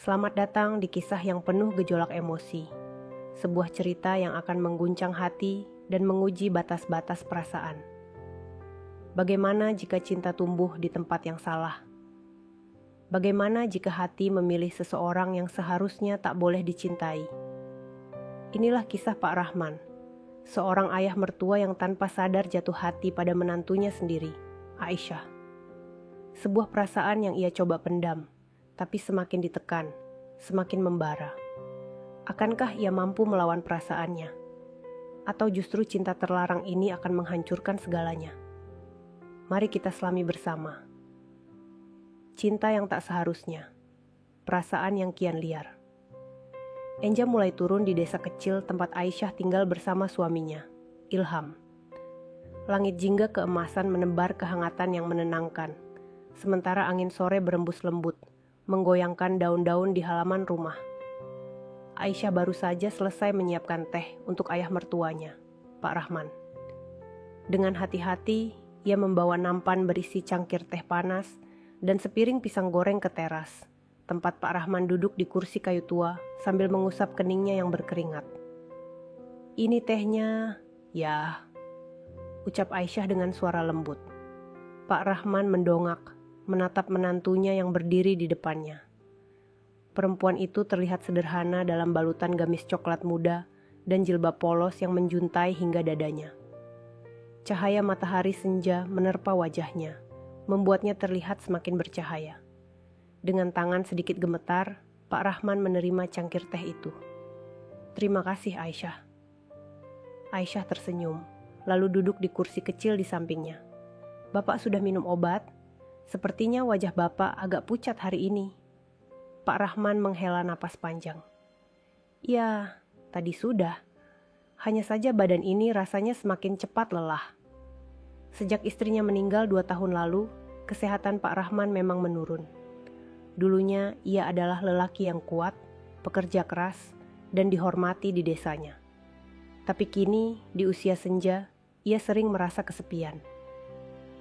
Selamat datang di kisah yang penuh gejolak emosi. Sebuah cerita yang akan mengguncang hati dan menguji batas-batas perasaan. Bagaimana jika cinta tumbuh di tempat yang salah? Bagaimana jika hati memilih seseorang yang seharusnya tak boleh dicintai? Inilah kisah Pak Rahman, seorang ayah mertua yang tanpa sadar jatuh hati pada menantunya sendiri, Aisyah. Sebuah perasaan yang ia coba pendam, tapi semakin ditekan, semakin membara. Akankah ia mampu melawan perasaannya? Atau justru cinta terlarang ini akan menghancurkan segalanya? Mari kita selami bersama. Cinta yang tak seharusnya, perasaan yang kian liar. Enja mulai turun di desa kecil tempat Aisyah tinggal bersama suaminya, Ilham. Langit jingga keemasan menebar kehangatan yang menenangkan, sementara angin sore berembus lembut, menggoyangkan daun-daun di halaman rumah. Aisyah baru saja selesai menyiapkan teh untuk ayah mertuanya, Pak Rahman. Dengan hati-hati, ia membawa nampan berisi cangkir teh panas dan sepiring pisang goreng ke teras, tempat Pak Rahman duduk di kursi kayu tua sambil mengusap keningnya yang berkeringat. "Ini tehnya, ya," ucap Aisyah dengan suara lembut. Pak Rahman mendongak, menatap menantunya yang berdiri di depannya. Perempuan itu terlihat sederhana dalam balutan gamis coklat muda dan jilbab polos yang menjuntai hingga dadanya. Cahaya matahari senja menerpa wajahnya, membuatnya terlihat semakin bercahaya. Dengan tangan sedikit gemetar, Pak Rahman menerima cangkir teh itu. "Terima kasih, Aisyah." Aisyah tersenyum, lalu duduk di kursi kecil di sampingnya. "Bapak sudah minum obat? Sepertinya wajah Bapak agak pucat hari ini." Pak Rahman menghela napas panjang. "Ya, tadi sudah. Hanya saja badan ini rasanya semakin cepat lelah. Sejak istrinya meninggal 2 tahun lalu, kesehatan Pak Rahman memang menurun. Dulunya ia adalah lelaki yang kuat, pekerja keras, dan dihormati di desanya. Tapi kini, di usia senja, ia sering merasa kesepian.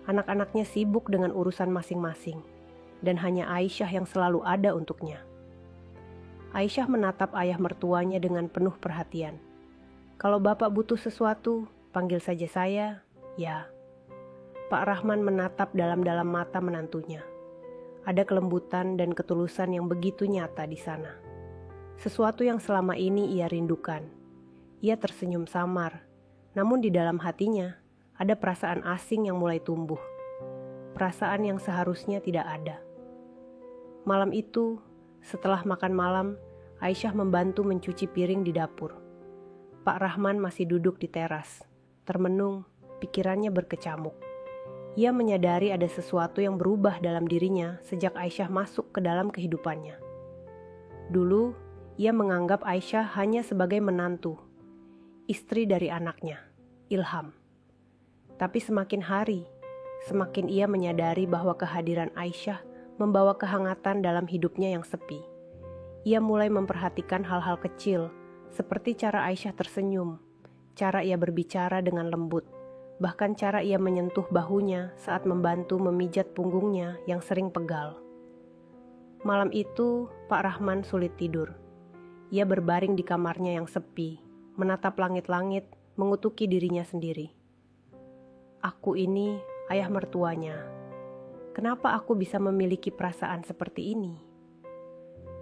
Anak-anaknya sibuk dengan urusan masing-masing, dan hanya Aisyah yang selalu ada untuknya." Aisyah menatap ayah mertuanya dengan penuh perhatian. "Kalau Bapak butuh sesuatu, panggil saja saya, ya." Pak Rahman menatap dalam-dalam mata menantunya. Ada kelembutan dan ketulusan yang begitu nyata di sana. Sesuatu yang selama ini ia rindukan. Ia tersenyum samar, namun di dalam hatinya ada perasaan asing yang mulai tumbuh. Perasaan yang seharusnya tidak ada. Malam itu, setelah makan malam, Aisyah membantu mencuci piring di dapur. Pak Rahman masih duduk di teras, termenung, pikirannya berkecamuk. Ia menyadari ada sesuatu yang berubah dalam dirinya sejak Aisyah masuk ke dalam kehidupannya. Dulu, ia menganggap Aisyah hanya sebagai menantu, istri dari anaknya, Ilham. Tapi semakin hari, semakin ia menyadari bahwa kehadiran Aisyah membawa kehangatan dalam hidupnya yang sepi. Ia mulai memperhatikan hal-hal kecil, seperti cara Aisyah tersenyum, cara ia berbicara dengan lembut, bahkan cara ia menyentuh bahunya saat membantu memijat punggungnya yang sering pegal. Malam itu, Pak Rahman sulit tidur. Ia berbaring di kamarnya yang sepi, menatap langit-langit, mengutuki dirinya sendiri. "Aku ini ayah mertuanya. Kenapa aku bisa memiliki perasaan seperti ini?"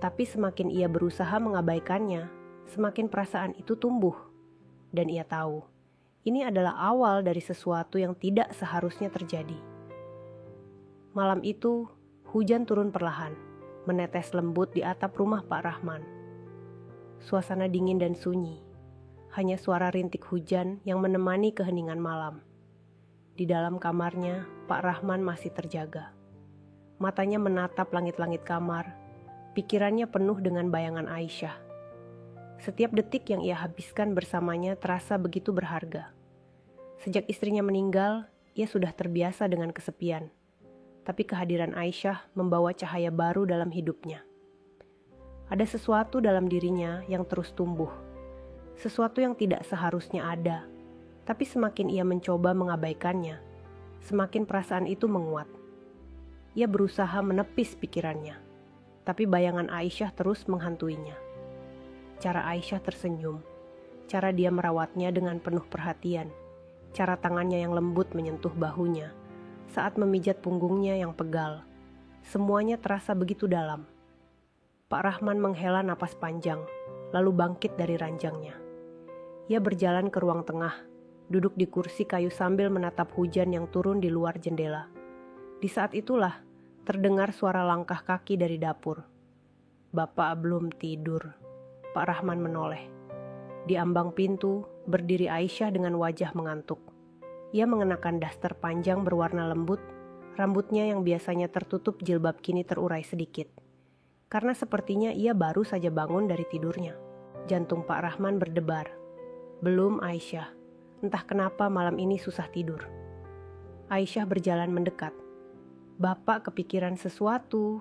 Tapi semakin ia berusaha mengabaikannya, semakin perasaan itu tumbuh. Dan ia tahu, ini adalah awal dari sesuatu yang tidak seharusnya terjadi. Malam itu, hujan turun perlahan, menetes lembut di atap rumah Pak Rahman. Suasana dingin dan sunyi, hanya suara rintik hujan yang menemani keheningan malam. Di dalam kamarnya, Pak Rahman masih terjaga. Matanya menatap langit-langit kamar, pikirannya penuh dengan bayangan Aisyah. Setiap detik yang ia habiskan bersamanya terasa begitu berharga. Sejak istrinya meninggal, ia sudah terbiasa dengan kesepian. Tapi kehadiran Aisyah membawa cahaya baru dalam hidupnya. Ada sesuatu dalam dirinya yang terus tumbuh. Sesuatu yang tidak seharusnya ada. Tapi semakin ia mencoba mengabaikannya, semakin perasaan itu menguat. Ia berusaha menepis pikirannya. tapi bayangan Aisyah terus menghantuinya. Cara Aisyah tersenyum, cara dia merawatnya dengan penuh perhatian, cara tangannya yang lembut menyentuh bahunya, saat memijat punggungnya yang pegal. Semuanya terasa begitu dalam. Pak Rahman menghela napas panjang, lalu bangkit dari ranjangnya. Ia berjalan ke ruang tengah, duduk di kursi kayu sambil menatap hujan yang turun di luar jendela. Di saat itulah, terdengar suara langkah kaki dari dapur. "Bapak belum tidur," Pak Rahman menoleh. Di ambang pintu, berdiri Aisyah dengan wajah mengantuk. Ia mengenakan daster panjang berwarna lembut, rambutnya yang biasanya tertutup jilbab kini terurai sedikit. Karena sepertinya ia baru saja bangun dari tidurnya. Jantung Pak Rahman berdebar. Belum Aisyah, entah kenapa malam ini susah tidur. Aisyah berjalan mendekat. "Bapak kepikiran sesuatu?"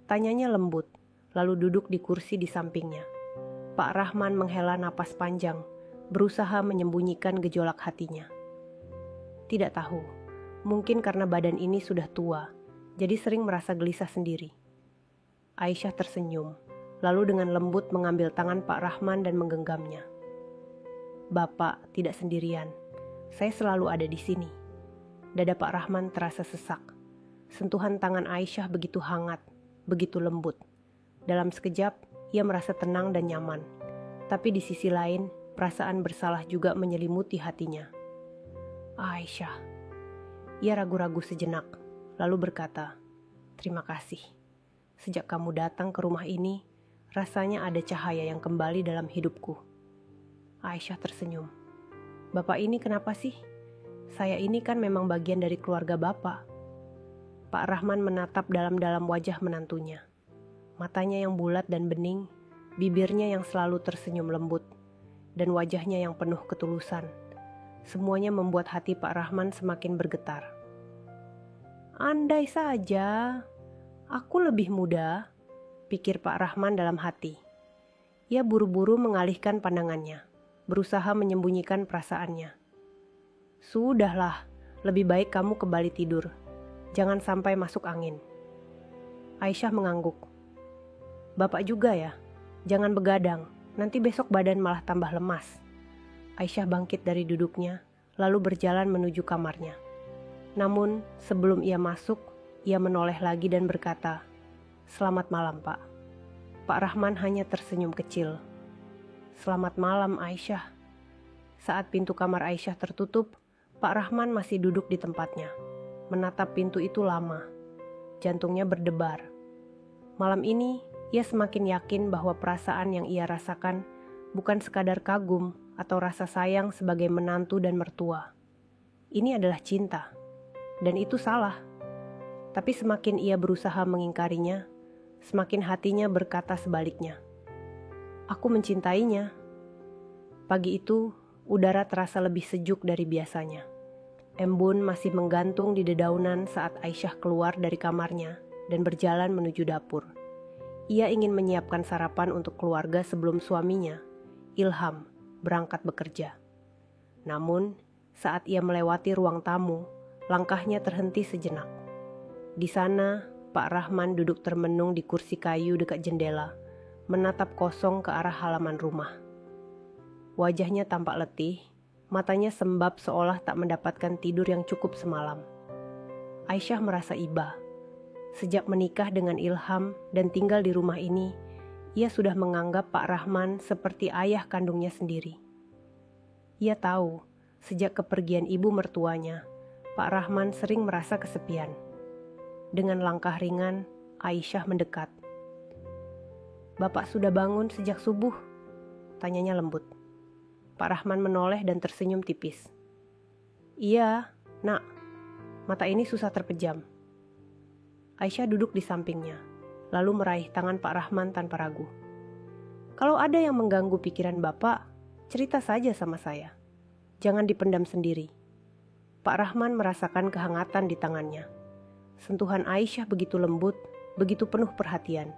Tanyanya lembut, lalu duduk di kursi di sampingnya. Pak Rahman menghela napas panjang, berusaha menyembunyikan gejolak hatinya. Tidak tahu, mungkin karena badan ini sudah tua, jadi sering merasa gelisah sendiri. Aisyah tersenyum, lalu dengan lembut mengambil tangan Pak Rahman dan menggenggamnya. "Bapak tidak sendirian, saya selalu ada di sini." Dada Pak Rahman terasa sesak. Sentuhan tangan Aisyah begitu hangat, begitu lembut. Dalam sekejap, ia merasa tenang dan nyaman. Tapi di sisi lain, perasaan bersalah juga menyelimuti hatinya. "Aisyah." Ia ragu-ragu sejenak, lalu berkata, "Terima kasih. Sejak kamu datang ke rumah ini, rasanya ada cahaya yang kembali dalam hidupku." Aisyah tersenyum. "Bapak ini kenapa sih? Saya ini kan memang bagian dari keluarga Bapak." Pak Rahman menatap dalam-dalam wajah menantunya. Matanya yang bulat dan bening, bibirnya yang selalu tersenyum lembut, dan wajahnya yang penuh ketulusan. Semuanya membuat hati Pak Rahman semakin bergetar. "Andai saja aku lebih muda," pikir Pak Rahman dalam hati. Ia buru-buru mengalihkan pandangannya, berusaha menyembunyikan perasaannya. "Sudahlah, lebih baik kamu kembali tidur. Jangan sampai masuk angin." Aisyah mengangguk. "Bapak juga ya? Jangan begadang, nanti besok badan malah tambah lemas." Aisyah bangkit dari duduknya, lalu berjalan menuju kamarnya. Namun, sebelum ia masuk, ia menoleh lagi dan berkata, "Selamat malam, Pak." Pak Rahman hanya tersenyum kecil. "Selamat malam, Aisyah." Saat pintu kamar Aisyah tertutup, Pak Rahman masih duduk di tempatnya. Menatap pintu itu lama. Jantungnya berdebar. Malam ini, ia semakin yakin bahwa perasaan yang ia rasakan bukan sekadar kagum atau rasa sayang sebagai menantu dan mertua. Ini adalah cinta, dan itu salah. Tapi semakin ia berusaha mengingkarinya, semakin hatinya berkata sebaliknya. "Aku mencintainya." Pagi itu, udara terasa lebih sejuk dari biasanya. Embun masih menggantung di dedaunan saat Aisyah keluar dari kamarnya dan berjalan menuju dapur. Ia ingin menyiapkan sarapan untuk keluarga sebelum suaminya, Ilham, berangkat bekerja. Namun, saat ia melewati ruang tamu, langkahnya terhenti sejenak. Di sana, Pak Rahman duduk termenung di kursi kayu dekat jendela, menatap kosong ke arah halaman rumah. Wajahnya tampak letih, matanya sembab seolah tak mendapatkan tidur yang cukup semalam. Aisyah merasa iba. Sejak menikah dengan Ilham dan tinggal di rumah ini, ia sudah menganggap Pak Rahman seperti ayah kandungnya sendiri. Ia tahu, sejak kepergian ibu mertuanya, Pak Rahman sering merasa kesepian. Dengan langkah ringan, Aisyah mendekat. "Bapak sudah bangun sejak subuh?" tanyanya lembut. Pak Rahman menoleh dan tersenyum tipis. "Iya, Nak. Mata ini susah terpejam." Aisyah duduk di sampingnya, lalu meraih tangan Pak Rahman tanpa ragu. "Kalau ada yang mengganggu pikiran Bapak, cerita saja sama saya. Jangan dipendam sendiri." Pak Rahman merasakan kehangatan di tangannya. Sentuhan Aisyah begitu lembut, begitu penuh perhatian.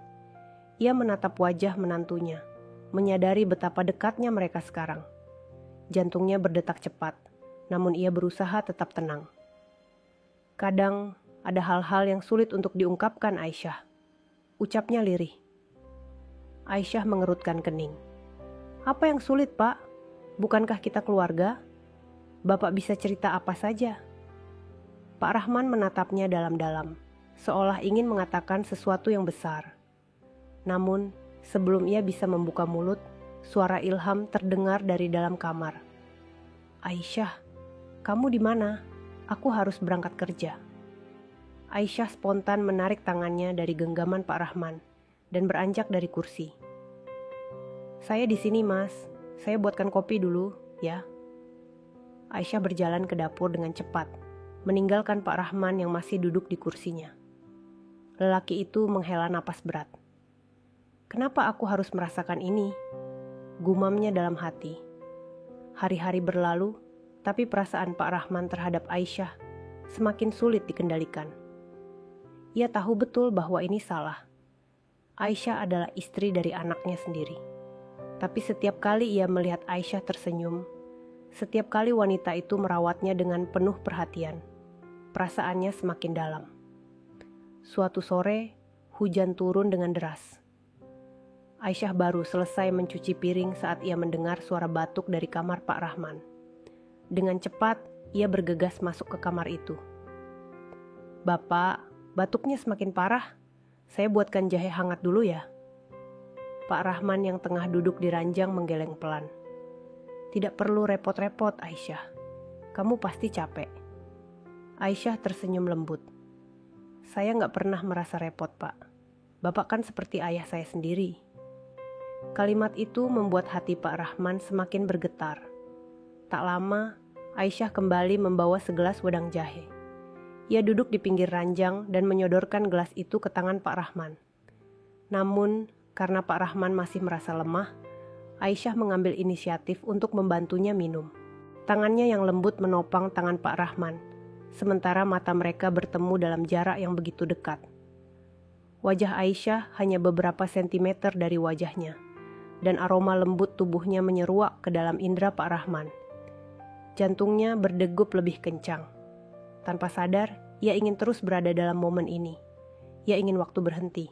Ia menatap wajah menantunya, menyadari betapa dekatnya mereka sekarang. Jantungnya berdetak cepat, namun ia berusaha tetap tenang. Kadang ada hal-hal yang sulit untuk diungkapkan Aisyah. ucapnya lirih. Aisyah mengerutkan kening. Apa yang sulit, Pak? Bukankah kita keluarga? Bapak bisa cerita apa saja. Pak Rahman menatapnya dalam-dalam, seolah ingin mengatakan sesuatu yang besar. Namun, sebelum ia bisa membuka mulut, suara Ilham terdengar dari dalam kamar. Aisyah, kamu di mana? Aku harus berangkat kerja. Aisyah spontan menarik tangannya dari genggaman Pak Rahman dan beranjak dari kursi. Saya di sini, Mas. Saya buatkan kopi dulu, ya. Aisyah berjalan ke dapur dengan cepat, meninggalkan Pak Rahman yang masih duduk di kursinya. Lelaki itu menghela napas berat. Kenapa aku harus merasakan ini? Gumamnya dalam hati. Hari-hari berlalu, tapi perasaan Pak Rahman terhadap Aisyah semakin sulit dikendalikan. Ia tahu betul bahwa ini salah. Aisyah adalah istri dari anaknya sendiri. Tapi setiap kali ia melihat Aisyah tersenyum, setiap kali wanita itu merawatnya dengan penuh perhatian, perasaannya semakin dalam. Suatu sore, hujan turun dengan deras. Aisyah baru selesai mencuci piring saat ia mendengar suara batuk dari kamar Pak Rahman. Dengan cepat, ia bergegas masuk ke kamar itu. Bapak, batuknya semakin parah. Saya buatkan jahe hangat dulu ya. Pak Rahman yang tengah duduk di ranjang menggeleng pelan. Tidak perlu repot-repot, Aisyah. Kamu pasti capek. Aisyah tersenyum lembut. Saya nggak pernah merasa repot, Pak. Bapak kan seperti ayah saya sendiri. Kalimat itu membuat hati Pak Rahman semakin bergetar. Tak lama, Aisyah kembali membawa segelas wedang jahe. Ia duduk di pinggir ranjang dan menyodorkan gelas itu ke tangan Pak Rahman. Namun, karena Pak Rahman masih merasa lemah, Aisyah mengambil inisiatif untuk membantunya minum. Tangannya yang lembut menopang tangan Pak Rahman, sementara mata mereka bertemu dalam jarak yang begitu dekat. Wajah Aisyah hanya beberapa sentimeter dari wajahnya, dan aroma lembut tubuhnya menyeruak ke dalam indera Pak Rahman. Jantungnya berdegup lebih kencang. Tanpa sadar, ia ingin terus berada dalam momen ini. Ia ingin waktu berhenti.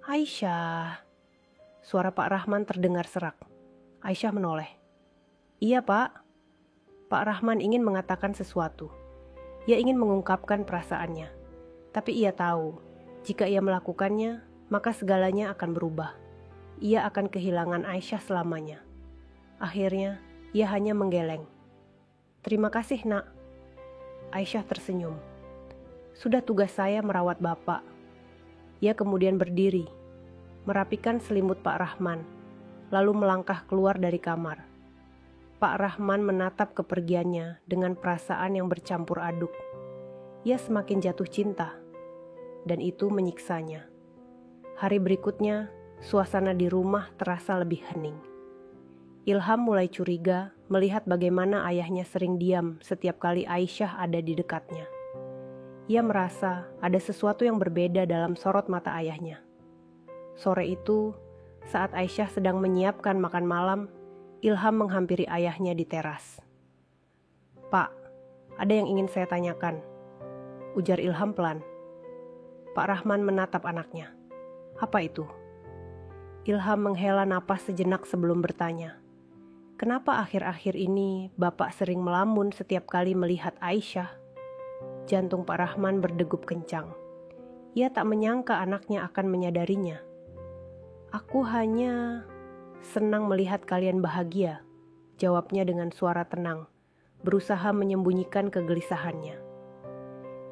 Aisyah. Suara Pak Rahman terdengar serak. Aisyah menoleh. Iya, Pak. Pak Rahman ingin mengatakan sesuatu. Ia ingin mengungkapkan perasaannya. Tapi ia tahu, jika ia melakukannya, maka segalanya akan berubah. Ia akan kehilangan Aisyah selamanya. Akhirnya, ia hanya menggeleng. Terima kasih, Nak. Aisyah tersenyum. Sudah tugas saya merawat Bapak. Ia kemudian berdiri, merapikan selimut Pak Rahman, lalu melangkah keluar dari kamar. Pak Rahman menatap kepergiannya dengan perasaan yang bercampur aduk. Ia semakin jatuh cinta, dan itu menyiksanya. Hari berikutnya, suasana di rumah terasa lebih hening. Ilham mulai curiga melihat bagaimana ayahnya sering diam setiap kali Aisyah ada di dekatnya. Ia merasa ada sesuatu yang berbeda dalam sorot mata ayahnya. Sore itu, saat Aisyah sedang menyiapkan makan malam, Ilham menghampiri ayahnya di teras. Pak, ada yang ingin saya tanyakan, ujar Ilham pelan. Pak Rahman menatap anaknya. Apa itu? Ilham menghela napas sejenak sebelum bertanya. Kenapa akhir-akhir ini Bapak sering melamun setiap kali melihat Aisyah? Jantung Pak Rahman berdegup kencang. Ia tak menyangka anaknya akan menyadarinya. Aku hanya senang melihat kalian bahagia, jawabnya dengan suara tenang, berusaha menyembunyikan kegelisahannya.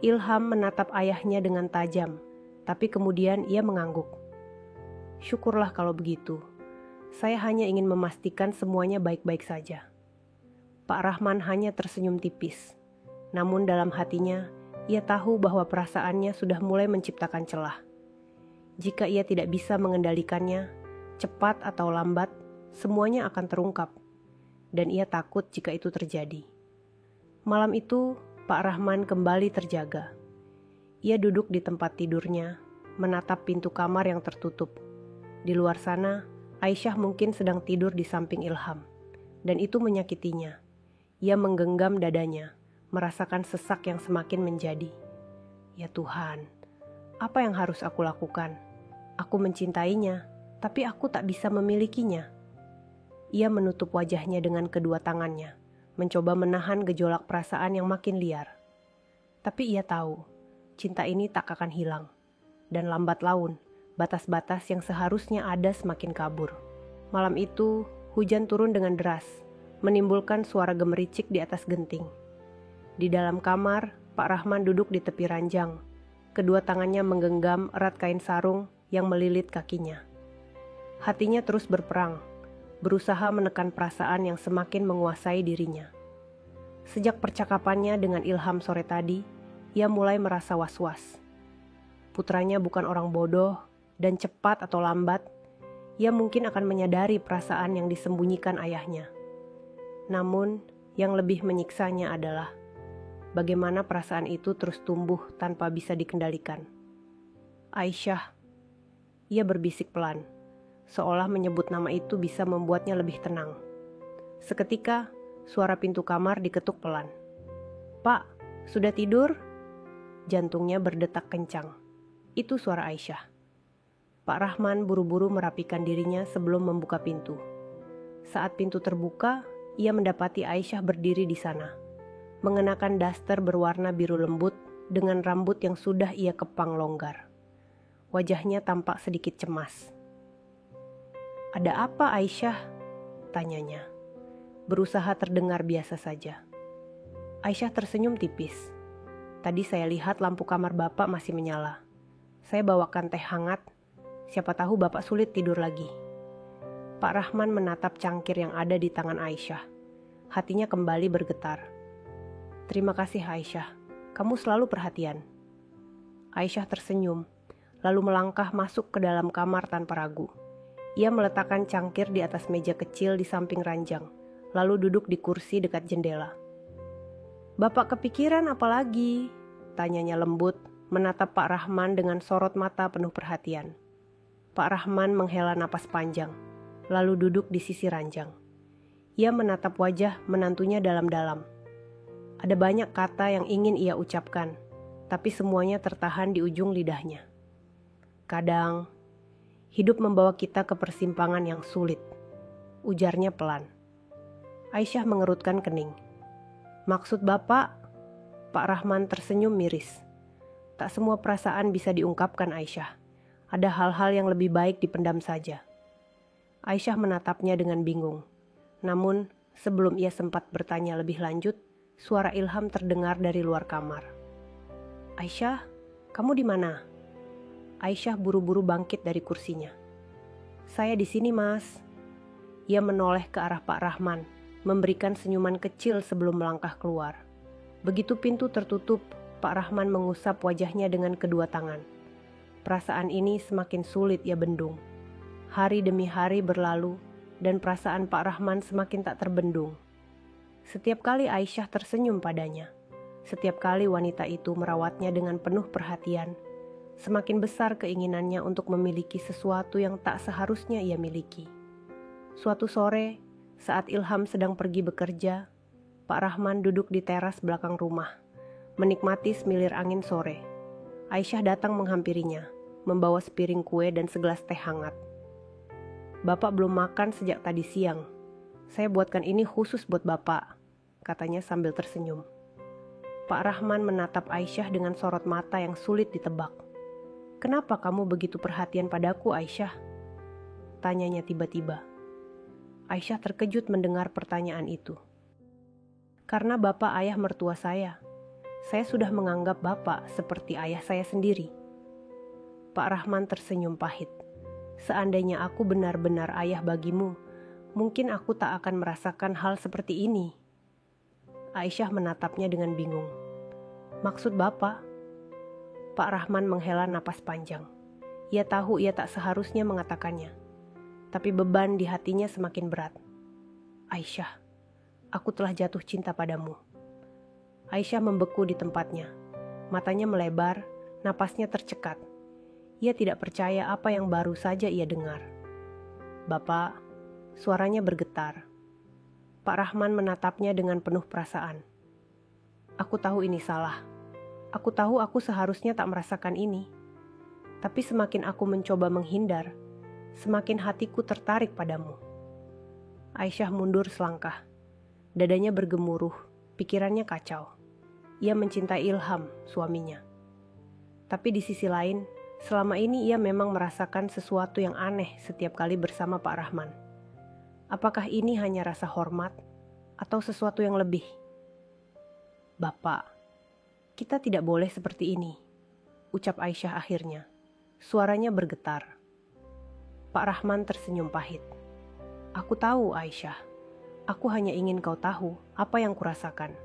Ilham menatap ayahnya dengan tajam, tapi kemudian ia mengangguk. Syukurlah kalau begitu. Saya hanya ingin memastikan semuanya baik-baik saja. Pak Rahman hanya tersenyum tipis. Namun dalam hatinya, ia tahu bahwa perasaannya sudah mulai menciptakan celah. Jika ia tidak bisa mengendalikannya, cepat atau lambat, semuanya akan terungkap. Dan ia takut jika itu terjadi. Malam itu, Pak Rahman kembali terjaga. Ia duduk di tempat tidurnya, menatap pintu kamar yang tertutup. Di luar sana, Aisyah mungkin sedang tidur di samping Ilham. Dan itu menyakitinya. Ia menggenggam dadanya, merasakan sesak yang semakin menjadi. Ya Tuhan, apa yang harus aku lakukan? Aku mencintainya, tapi aku tak bisa memilikinya. Ia menutup wajahnya dengan kedua tangannya, mencoba menahan gejolak perasaan yang makin liar. Tapi ia tahu, cinta ini tak akan hilang. Dan lambat laun, batas-batas yang seharusnya ada semakin kabur. Malam itu, hujan turun dengan deras, menimbulkan suara gemericik di atas genting. Di dalam kamar, Pak Rahman duduk di tepi ranjang. Kedua tangannya menggenggam erat kain sarung yang melilit kakinya. Hatinya terus berperang, berusaha menekan perasaan yang semakin menguasai dirinya. Sejak percakapannya dengan Ilham sore tadi, ia mulai merasa was-was. Putranya bukan orang bodoh, dan cepat atau lambat, ia mungkin akan menyadari perasaan yang disembunyikan ayahnya. Namun, yang lebih menyiksanya adalah bagaimana perasaan itu terus tumbuh tanpa bisa dikendalikan. Aisyah, ia berbisik pelan, seolah menyebut nama itu bisa membuatnya lebih tenang. Seketika, suara pintu kamar diketuk pelan. "Pak, sudah tidur?" Jantungnya berdetak kencang. Itu suara Aisyah. Pak Rahman buru-buru merapikan dirinya sebelum membuka pintu. Saat pintu terbuka, ia mendapati Aisyah berdiri di sana, mengenakan daster berwarna biru lembut dengan rambut yang sudah ia kepang longgar. Wajahnya tampak sedikit cemas. "Ada apa, Aisyah?" tanyanya. Berusaha terdengar biasa saja. Aisyah tersenyum tipis. "Tadi saya lihat lampu kamar Bapak masih menyala. Saya bawakan teh hangat. Siapa tahu Bapak sulit tidur lagi." Pak Rahman menatap cangkir yang ada di tangan Aisyah. Hatinya kembali bergetar. "Terima kasih Aisyah, kamu selalu perhatian." Aisyah tersenyum, lalu melangkah masuk ke dalam kamar tanpa ragu. Ia meletakkan cangkir di atas meja kecil di samping ranjang, lalu duduk di kursi dekat jendela. "Bapak kepikiran apa lagi?" tanyanya lembut, menatap Pak Rahman dengan sorot mata penuh perhatian. Pak Rahman menghela napas panjang, lalu duduk di sisi ranjang. Ia menatap wajah menantunya dalam-dalam. Ada banyak kata yang ingin ia ucapkan, tapi semuanya tertahan di ujung lidahnya. "Kadang, hidup membawa kita ke persimpangan yang sulit," ujarnya pelan. Aisyah mengerutkan kening. "Maksud Bapak?" Pak Rahman tersenyum miris. "Tak semua perasaan bisa diungkapkan, Aisyah. Ada hal-hal yang lebih baik dipendam saja." Aisyah menatapnya dengan bingung. Namun, sebelum ia sempat bertanya lebih lanjut, suara Ilham terdengar dari luar kamar. "Aisyah, kamu di mana?" Aisyah buru-buru bangkit dari kursinya. "Saya di sini, Mas." Ia menoleh ke arah Pak Rahman, memberikan senyuman kecil sebelum melangkah keluar. Begitu pintu tertutup, Pak Rahman mengusap wajahnya dengan kedua tangan. Perasaan ini semakin sulit ia bendung. Hari demi hari berlalu, dan perasaan Pak Rahman semakin tak terbendung. Setiap kali Aisyah tersenyum padanya, setiap kali wanita itu merawatnya dengan penuh perhatian, semakin besar keinginannya untuk memiliki sesuatu yang tak seharusnya ia miliki. Suatu sore, saat Ilham sedang pergi bekerja, Pak Rahman duduk di teras belakang rumah, menikmati semilir angin sore. Aisyah datang menghampirinya, membawa sepiring kue dan segelas teh hangat. "Bapak belum makan sejak tadi siang. Saya buatkan ini khusus buat Bapak," katanya sambil tersenyum. Pak Rahman menatap Aisyah dengan sorot mata yang sulit ditebak. "Kenapa kamu begitu perhatian padaku, Aisyah?" tanyanya tiba-tiba. Aisyah terkejut mendengar pertanyaan itu. "Karena Bapak ayah mertua saya. Saya sudah menganggap Bapak seperti ayah saya sendiri." Pak Rahman tersenyum pahit. "Seandainya aku benar-benar ayah bagimu, mungkin aku tak akan merasakan hal seperti ini." Aisyah menatapnya dengan bingung. "Maksud Bapak?" Pak Rahman menghela napas panjang. Ia tahu ia tak seharusnya mengatakannya, tapi beban di hatinya semakin berat. "Aisyah, aku telah jatuh cinta padamu." Aisyah membeku di tempatnya. Matanya melebar, napasnya tercekat. Ia tidak percaya apa yang baru saja ia dengar. "Bapak," suaranya bergetar. Pak Rahman menatapnya dengan penuh perasaan. "Aku tahu ini salah. Aku tahu aku seharusnya tak merasakan ini. Tapi semakin aku mencoba menghindar, semakin hatiku tertarik padamu. Aisyah mundur selangkah. Dadanya bergemuruh, pikirannya kacau. Ia mencintai Ilham, suaminya. Tapi di sisi lain, selama ini ia memang merasakan sesuatu yang aneh setiap kali bersama Pak Rahman. Apakah ini hanya rasa hormat atau sesuatu yang lebih? Bapak, kita tidak boleh seperti ini, ucap Aisyah akhirnya. Suaranya bergetar. Pak Rahman tersenyum pahit. Aku tahu, Aisyah. Aku hanya ingin kau tahu apa yang kurasakan.